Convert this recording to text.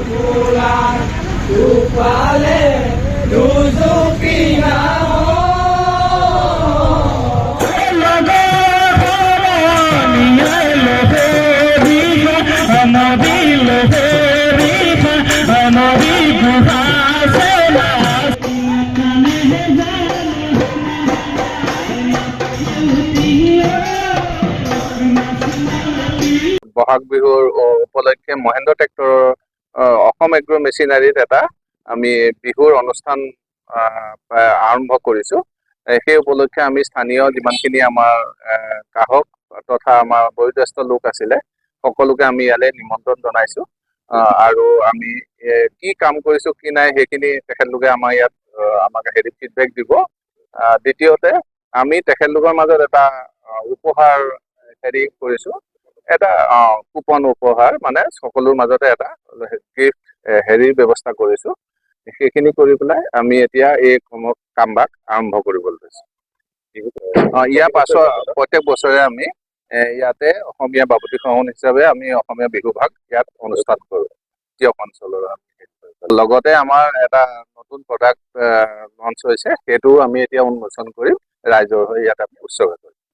pulang Upale Duzukina Bohag বিহুৰ উপলক্ষে মহেন্দ্ৰ ট্ৰেক্টৰৰ অসম এগ্ৰ মেচিনাৰীত এটা আমি বিহুৰ অনুষ্ঠান আৰম্ভ কৰিছো। সেই উপলক্ষে আমি স্থানীয় যিমানখিনি আমাৰ গ্ৰাহক তথা আমাৰ বয়োজ্যেষ্ঠ লোক আছিলে সকলোকে আমি ইয়ালৈ নিমন্ত্ৰণ জনাইছো। আৰু আমি কি কাম কৰিছো কি নাই সেইখিনি তেখেতলোকে আমাৰ ইয়াত আমাক ফিডবেক দিব। দ্বিতীয়তে আমি তেখেতলোকৰ মাজত এটা উপহাৰ কৰিছো, এটা কুপন উপহাৰ, মানে সকলোৰ মাজতে এটা গিফ্ট ব্যৱস্থা কৰিছো। সেইখিনি কৰি পেলাই আমি এতিয়া এই কামভাগ আৰম্ভ কৰিবলৈ লৈছো। ইয়াৰ পাছত প্ৰত্যেক বছৰে আমি ইয়াতে অসমীয়া বাপতি সাহোন হিচাপে আমি অসমীয়া বিহু ভাগ ইয়াত অনুষ্ঠান কৰো দিয়ক অঞ্চলৰ। লগতে আমাৰ এটা নতুন প্ৰডাক্ট লঞ্চ হৈছে, সেইটোও আমি এতিয়া উন্মোচন কৰিম ৰাইজৰ হৈ ইয়াত আমি উৎসৰ্গ কৰিম।